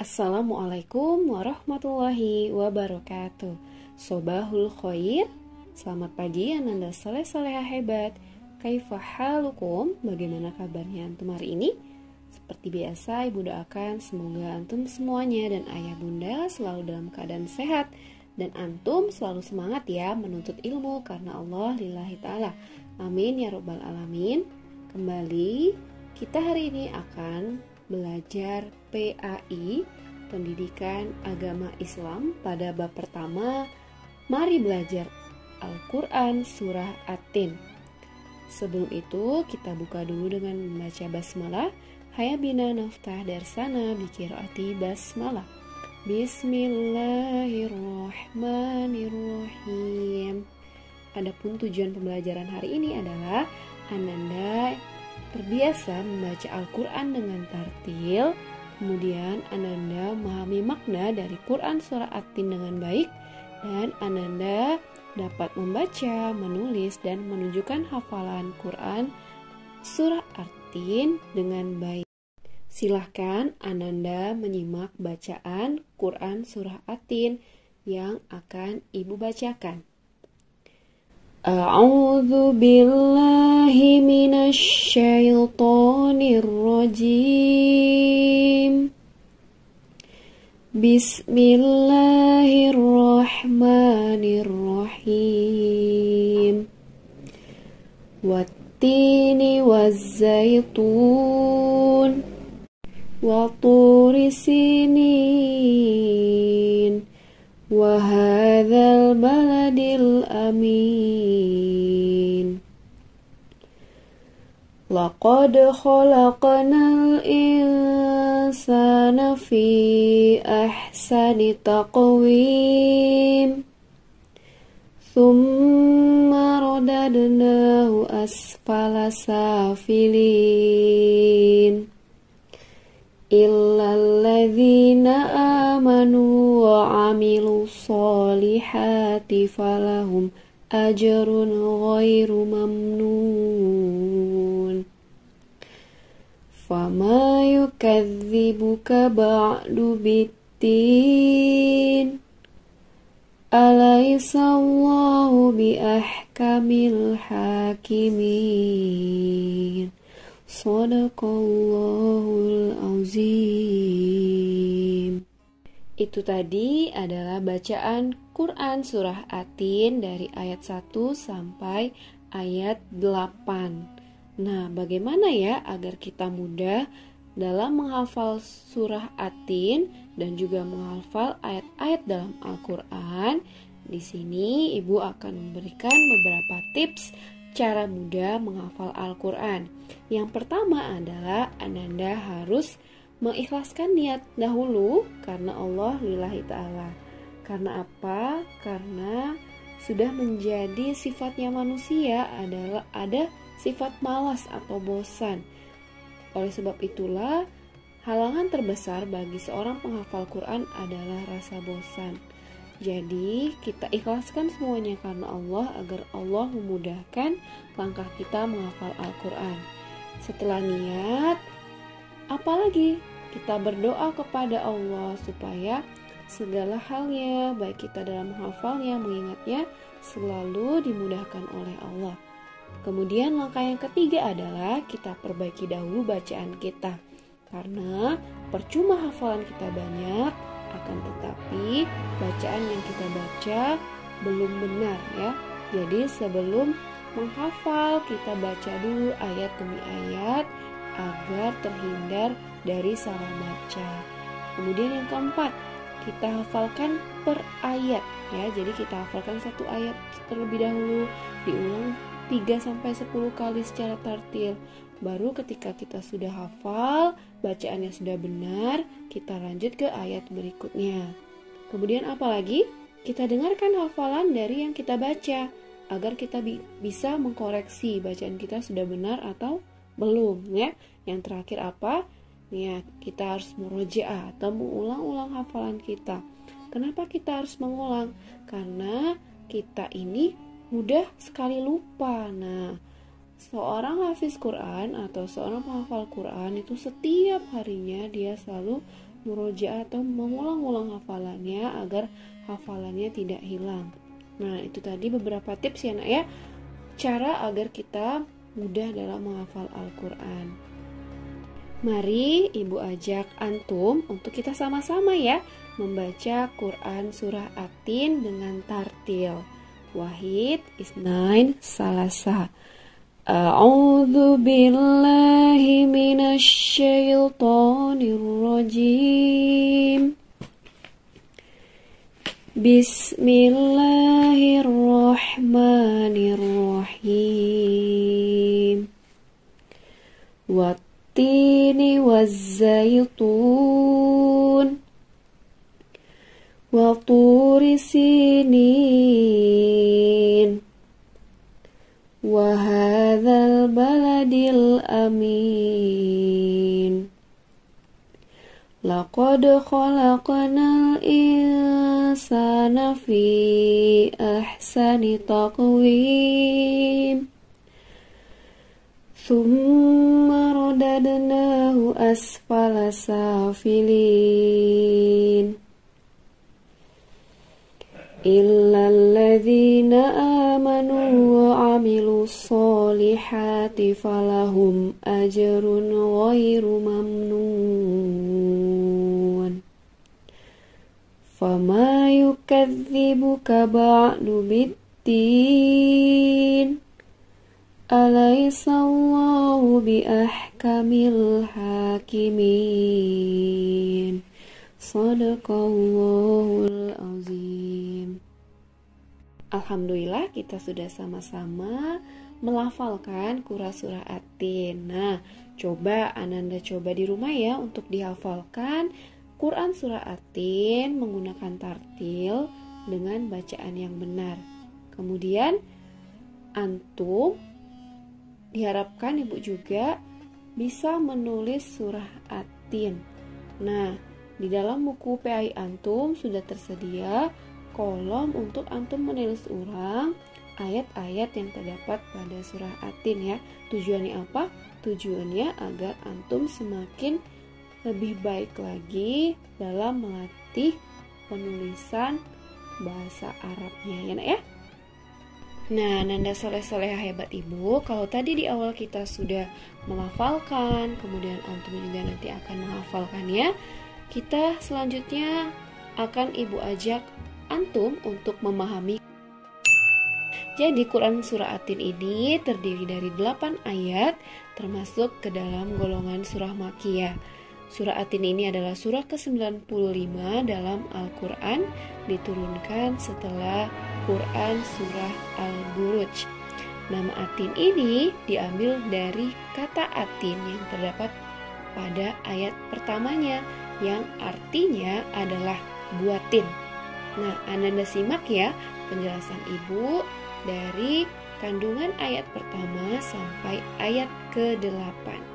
Assalamualaikum warahmatullahi wabarakatuh. Sobahul khair. Selamat pagi ananda soleh-soleha hebat. Kaifa halukum? Bagaimana kabarnya antum hari ini? Seperti biasa, ibu doakan semoga antum semuanya dan ayah bunda selalu dalam keadaan sehat, dan antum selalu semangat ya menuntut ilmu karena Allah lillahi ta'ala. Amin ya rabbal alamin. Kembali kita hari ini akan belajar PAI, Pendidikan Agama Islam, pada bab pertama. Mari belajar Al-Quran Surah At-Tin. Sebelum itu kita buka dulu dengan membaca basmalah. Haya bina naftah darsana bikiraati basmalah. Bismillahirrahmanirrahim. Adapun tujuan pembelajaran hari ini adalah ananda terbiasa membaca Al-Quran dengan tartil, kemudian ananda memahami makna dari Quran Surah At-Tin dengan baik, dan ananda dapat membaca, menulis, dan menunjukkan hafalan Quran Surah At-Tin dengan baik. Silahkan ananda menyimak bacaan Quran Surah At-Tin yang akan ibu bacakan. A'udzu billahi minasy syaithanir rajim. Bismillahirrahmanirrahim. Wattini wazzaitun wa turi sinin wa hadzal baladil amin. Laqad khalaqnal insana fi ahsani taqwim thumma radadnahu asfala safilin illal ladzina amanu wa amilus solihati falahum ajrun ghairu mamnun. Fama yukadzibuka ba'du biddin alaysa Allahu bi ahkamil hakimin. Shadaqallahul azim. Itu tadi adalah bacaan Quran Surah At-Tin dari ayat 1 sampai ayat 8. Nah, bagaimana ya agar kita mudah dalam menghafal Surah At-Tin dan juga menghafal ayat-ayat dalam Al-Quran? Di sini Ibu akan memberikan beberapa tips cara mudah menghafal Al-Quran. Yang pertama adalah ananda harus mengikhlaskan niat dahulu karena Allah lillahi ta'ala. Karena apa? Karena sudah menjadi sifatnya manusia adalah ada sifat malas atau bosan. Oleh sebab itulah halangan terbesar bagi seorang penghafal Quran adalah rasa bosan. Jadi kita ikhlaskan semuanya karena Allah agar Allah memudahkan langkah kita menghafal Al-Quran. Setelah niat, apalagi kita berdoa kepada Allah supaya segala halnya, baik kita dalam menghafalnya, mengingatnya, selalu dimudahkan oleh Allah. Kemudian langkah yang ketiga adalah kita perbaiki dahulu bacaan kita. Karena percuma hafalan kita banyak, akan tetapi bacaan yang kita baca belum benar ya. Jadi sebelum menghafal kita baca dulu ayat demi ayat agar terhindar dari salah baca. Kemudian yang keempat, kita hafalkan per ayat ya. Jadi kita hafalkan satu ayat terlebih dahulu, diulang 3-10 kali secara tartil. Baru ketika kita sudah hafal, bacaannya sudah benar, kita lanjut ke ayat berikutnya. Kemudian apalagi? Kita dengarkan hafalan dari yang kita baca agar kita bisa mengkoreksi bacaan kita sudah benar atau belum ya. Yang terakhir apa? Ya, kita harus murojaah atau mengulang-ulang hafalan kita. Kenapa kita harus mengulang? Karena kita ini mudah sekali lupa. Nah, seorang hafiz Quran atau seorang penghafal Quran itu setiap harinya dia selalu murojaah atau mengulang-ulang hafalannya agar hafalannya tidak hilang. Nah, itu tadi beberapa tips ya nak ya, cara agar kita mudah dalam menghafal Al-Quran. Mari ibu ajak antum untuk kita sama-sama ya membaca Quran surah Atin dengan tartil. Wahid, Isnain, Salasa. A'udzu billahi minasy syaithanir rajim. Bismillahirrahmanirrahim. Wattini wazzaitun wa turi sinin wa hadzal baladil amin. Laqad khalaqnal insana fi ahsani taqwim. Thumma radadnahu asfala safilin. Illal ladzina amanu wa amilus solihati falahum ajrun ghairu mamnun. Fama yukadzibuka ba'du biddin. Alaisallahu biahkamil hakimin. Shadaqallahul azim. Alhamdulillah kita sudah sama-sama melafalkan surah Atin. Nah, coba Ananda coba di rumah ya untuk dihafalkan Quran surah Atin menggunakan tartil dengan bacaan yang benar. Kemudian antum diharapkan ibu juga bisa menulis surah Atin. Nah, di dalam buku PAI antum sudah tersedia kolom untuk antum menulis ulang ayat-ayat yang terdapat pada surah Atin ya. Tujuannya apa? Tujuannya agar antum semakin lebih baik lagi dalam melatih penulisan bahasa Arabnya ya nak ya. Nah, Nanda soleh-solehah hebat ibu, kalau tadi di awal kita sudah melafalkan, kemudian antum juga nanti akan menghafalkannya, kita selanjutnya akan ibu ajak antum untuk memahami. Jadi Quran surah Atin ini terdiri dari 8 ayat, termasuk ke dalam golongan surah Makkiyah. Surah Atin ini adalah surah ke-95 dalam Al-Quran, diturunkan setelah Quran surah Al-Buruj. Nama Atin ini diambil dari kata Atin yang terdapat pada ayat pertamanya, yang artinya adalah buatin. Nah, Ananda simak ya penjelasan ibu dari kandungan ayat pertama sampai ayat ke-8.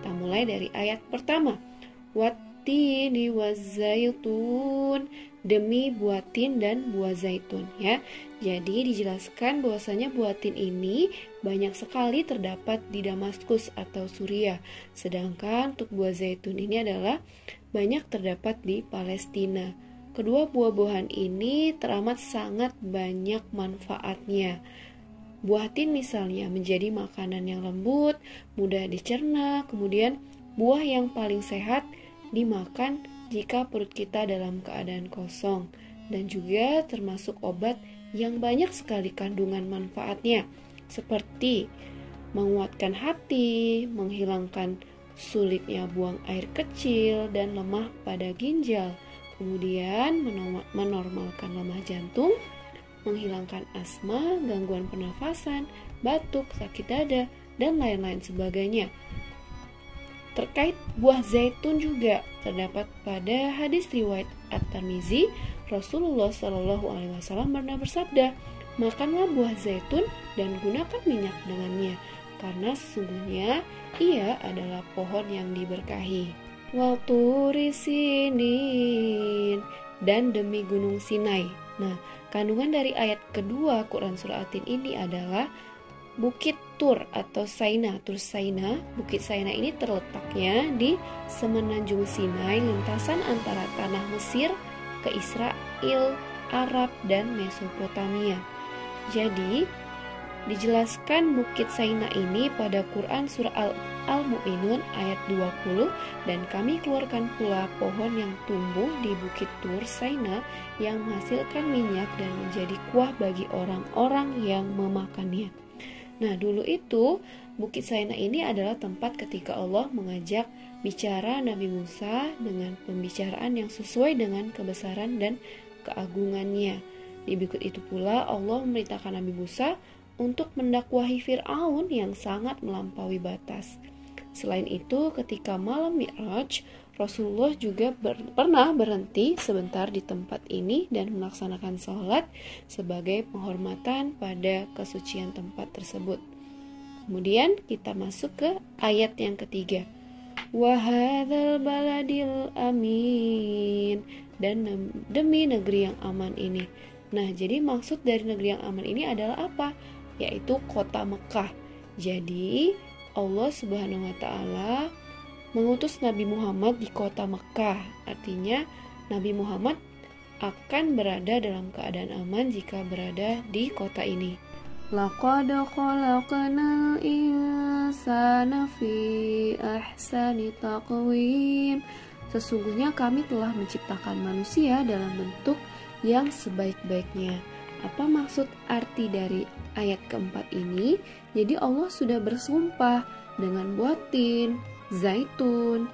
Kita mulai dari ayat pertama. Wattini wazzaitun, demi buatin dan buah zaitun ya. Jadi dijelaskan bahwasanya buatin ini banyak sekali terdapat di Damaskus atau Suriah. Sedangkan untuk buah zaitun ini adalah banyak terdapat di Palestina. Kedua buah-buahan ini teramat sangat banyak manfaatnya. Buah tin misalnya menjadi makanan yang lembut, mudah dicerna, kemudian buah yang paling sehat dimakan jika perut kita dalam keadaan kosong, dan juga termasuk obat yang banyak sekali kandungan manfaatnya, seperti menguatkan hati, menghilangkan sulitnya buang air kecil dan lemah pada ginjal, kemudian menormalkan lemah jantung, menghilangkan asma, gangguan pernafasan, batuk, sakit dada, dan lain-lain sebagainya. Terkait buah zaitun juga terdapat pada hadis riwayat At-Tirmizi, Rasulullah SAW pernah bersabda, makanlah buah zaitun dan gunakan minyak dengannya, karena sesungguhnya ia adalah pohon yang diberkahi. Wa turi sinin, dan demi gunung Sinai. Nah, kandungan dari ayat kedua Quran surah Atin ini adalah Bukit Tur atau Saina. Tur Saina, Bukit Saina ini terletaknya di semenanjung Sinai, lintasan antara tanah Mesir ke Israel, Arab, dan Mesopotamia. Jadi, dijelaskan Bukit Saina ini pada Quran surah Al-Mu'minun ayat 20, dan kami keluarkan pula pohon yang tumbuh di Bukit Tur Saina yang menghasilkan minyak dan menjadi kuah bagi orang-orang yang memakannya. Nah, dulu itu Bukit Saina ini adalah tempat ketika Allah mengajak bicara Nabi Musa dengan pembicaraan yang sesuai dengan kebesaran dan keagungannya. Di bukit itu pula Allah memerintahkan Nabi Musa untuk mendakwahi Fir'aun yang sangat melampaui batas. Selain itu, ketika malam Mi'raj, Rasulullah juga pernah berhenti sebentar di tempat ini dan melaksanakan sholat sebagai penghormatan pada kesucian tempat tersebut. Kemudian kita masuk ke ayat yang ketiga. Wahadzal baladil amin, dan demi negeri yang aman ini. Nah, jadi maksud dari negeri yang aman ini adalah apa? Yaitu kota Mekah. Jadi Allah Subhanahu wa Ta'ala mengutus Nabi Muhammad di kota Mekah. Artinya Nabi Muhammad akan berada dalam keadaan aman jika berada di kota ini. Laqad khalaqnal insana fi ahsani taqwim. Sesungguhnya kami telah menciptakan manusia dalam bentuk yang sebaik-baiknya. Apa maksud arti dari ayat keempat ini? Jadi Allah sudah bersumpah dengan buatin, Zaitun,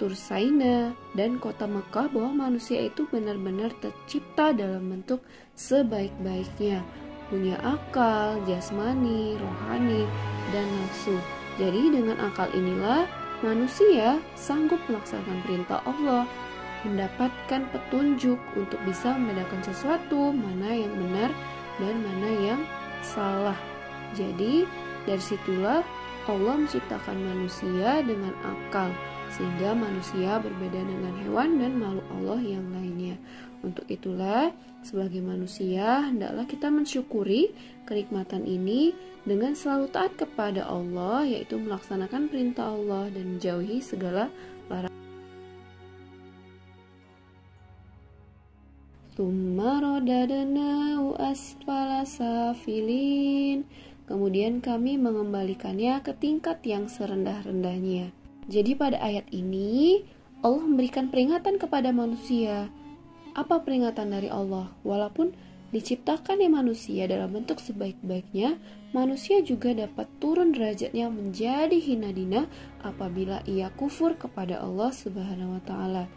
Tur Saina, dan kota Mekah bahwa manusia itu benar-benar tercipta dalam bentuk sebaik-baiknya, punya akal, jasmani, rohani, dan nafsu. Jadi dengan akal inilah manusia sanggup melaksanakan perintah Allah, mendapatkan petunjuk untuk bisa membedakan sesuatu mana yang benar dan mana yang salah. Jadi dari situlah Allah menciptakan manusia dengan akal, sehingga manusia berbeda dengan hewan dan makhluk Allah yang lainnya. Untuk itulah, sebagai manusia, hendaklah kita mensyukuri kenikmatan ini dengan selalu taat kepada Allah, yaitu melaksanakan perintah Allah dan menjauhi segala larangan. Tsumma radadnahu asfala safilin. Kemudian kami mengembalikannya ke tingkat yang serendah-rendahnya. Jadi pada ayat ini Allah memberikan peringatan kepada manusia. Apa peringatan dari Allah? Walaupun diciptakan manusia dalam bentuk sebaik-baiknya, manusia juga dapat turun derajatnya menjadi hina dina apabila ia kufur kepada Allah Subhanahu wa Ta'ala.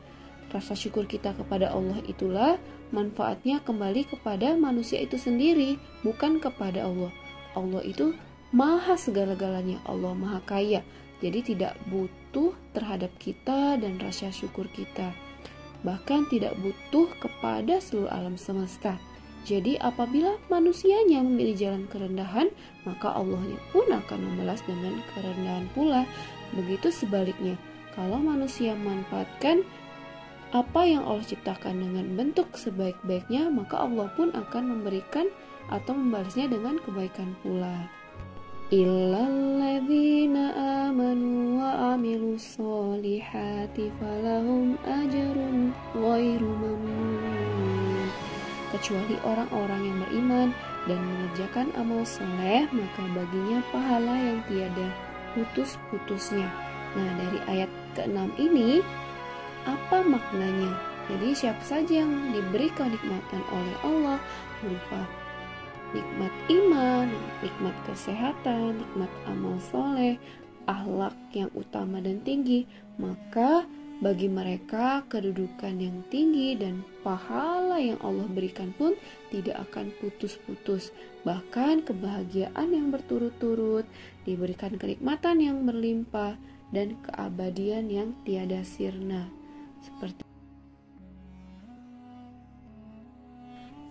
Rasa syukur kita kepada Allah itulah manfaatnya kembali kepada manusia itu sendiri, bukan kepada Allah. Allah itu maha segala-galanya, Allah maha kaya, jadi tidak butuh terhadap kita dan rasa syukur kita, bahkan tidak butuh kepada seluruh alam semesta. Jadi apabila manusianya memilih jalan kerendahan, maka Allahnya pun akan membalas dengan kerendahan pula. Begitu sebaliknya, kalau manusia memanfaatkan apa yang Allah ciptakan dengan bentuk sebaik-baiknya, maka Allah pun akan memberikan atau membalasnya dengan kebaikan pula. Illalladzina amanu wa amilus solihati falahum ajrun ghairu mamnun. Kecuali orang-orang yang beriman dan mengerjakan amal soleh, maka baginya pahala yang tiada putus-putusnya. Nah, dari ayat ke-6 ini apa maknanya? Jadi siapa saja yang diberi kenikmatan oleh Allah berupa nikmat iman, nikmat kesehatan, nikmat amal soleh, akhlak yang utama dan tinggi, maka bagi mereka kedudukan yang tinggi dan pahala yang Allah berikan pun tidak akan putus-putus. Bahkan kebahagiaan yang berturut-turut, diberikan kenikmatan yang berlimpah, dan keabadian yang tiada sirna. Seperti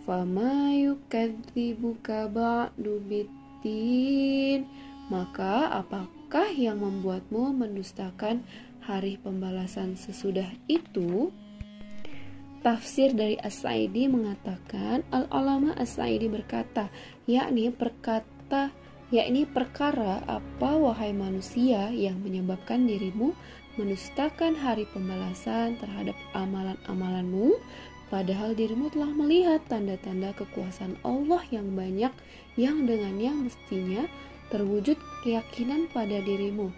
fama yukadzibuka ba'du biddin, maka apakah yang membuatmu mendustakan hari pembalasan sesudah itu? Tafsir dari As-Sa'idi mengatakan, Al-Alama As-Sa'idi berkata, yakni perkata yakni perkara apa wahai manusia yang menyebabkan dirimu mendustakan hari pembalasan terhadap amalan-amalanmu, padahal dirimu telah melihat tanda-tanda kekuasaan Allah yang banyak yang dengannya mestinya terwujud keyakinan pada dirimu.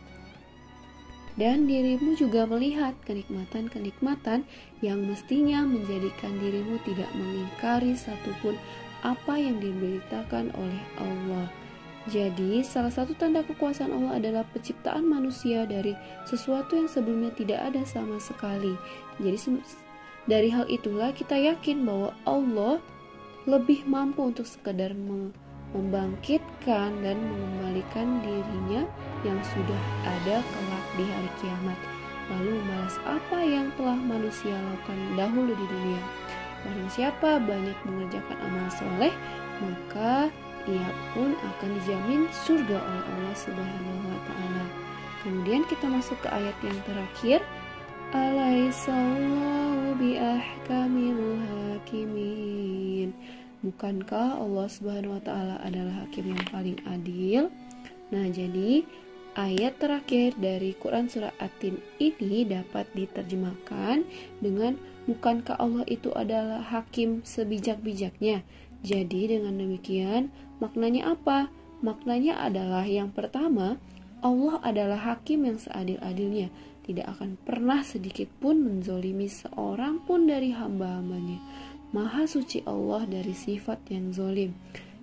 Dan dirimu juga melihat kenikmatan-kenikmatan yang mestinya menjadikan dirimu tidak mengingkari satupun apa yang diberitakan oleh Allah. Jadi, salah satu tanda kekuasaan Allah adalah penciptaan manusia dari sesuatu yang sebelumnya tidak ada sama sekali. Jadi, dari hal itulah kita yakin bahwa Allah lebih mampu untuk sekedar membangkitkan dan mengembalikan dirinya yang sudah ada kelak di hari kiamat, lalu membalas apa yang telah manusia lakukan dahulu di dunia. Barang siapa banyak mengerjakan amal soleh, maka ia pun akan dijamin surga oleh Allah Subhanahu wa Ta'ala. Kemudian kita masuk ke ayat yang terakhir. Alaihissallahu biahkamil hakimin. Bukankah Allah Subhanahu wa Ta'ala adalah hakim yang paling adil? Nah, jadi ayat terakhir dari Quran surah At-Tin ini dapat diterjemahkan dengan bukankah Allah itu adalah hakim sebijak-bijaknya. Jadi dengan demikian maknanya apa? Maknanya adalah yang pertama, Allah adalah hakim yang seadil-adilnya, tidak akan pernah sedikit pun menzolimi seorang pun dari hamba-hambanya. Maha suci Allah dari sifat yang zolim.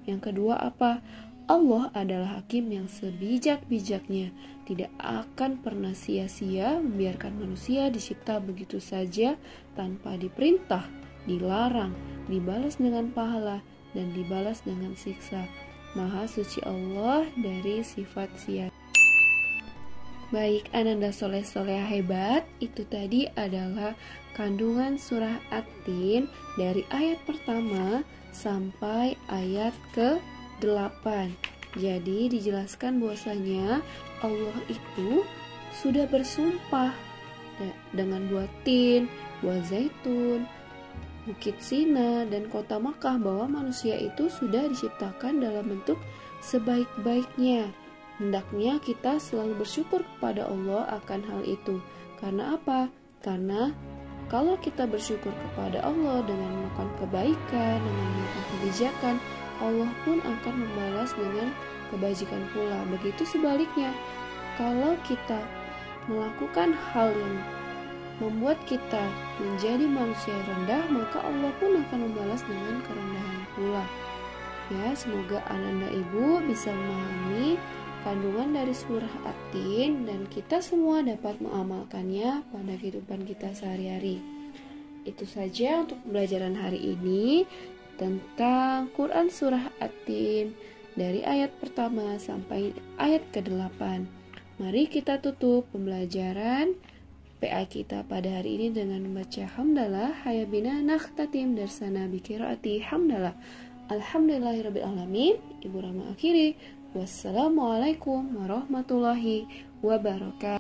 Yang kedua apa? Allah adalah hakim yang sebijak-bijaknya, tidak akan pernah sia-sia membiarkan manusia dicipta begitu saja tanpa diperintah, dilarang, dibalas dengan pahala, dan dibalas dengan siksa. Maha suci Allah dari sifat sia. Baik, Ananda soleh-soleh hebat, itu tadi adalah kandungan surah At-Tin dari ayat pertama sampai ayat ke-8. Jadi dijelaskan bahwasanya Allah itu sudah bersumpah dengan buah tin, buah zaitun, Bukit Sina, dan kota Makkah bahwa manusia itu sudah diciptakan dalam bentuk sebaik-baiknya. Hendaknya kita selalu bersyukur kepada Allah akan hal itu. Karena apa? Karena kalau kita bersyukur kepada Allah dengan melakukan kebaikan, dengan melakukan kebijakan, Allah pun akan membalas dengan kebajikan pula. Begitu sebaliknya, kalau kita melakukan hal yang membuat kita menjadi manusia rendah, maka Allah pun akan membalas dengan kerendahan pula. Ya, semoga Ananda Ibu bisa memahami kandungan dari surah At-Tin dan kita semua dapat mengamalkannya pada kehidupan kita sehari-hari. Itu saja untuk pembelajaran hari ini tentang Quran surah At-Tin dari ayat pertama sampai ayat ke-8. Mari kita tutup pembelajaran PA kita pada hari ini dengan membaca hamdalah. Hayabina nakhtatim darsana bikiraati hamdalah. Alhamdulillahirabbil alamin. Ibu Rama akhiri. Wassalamualaikum warahmatullahi wabarakatuh.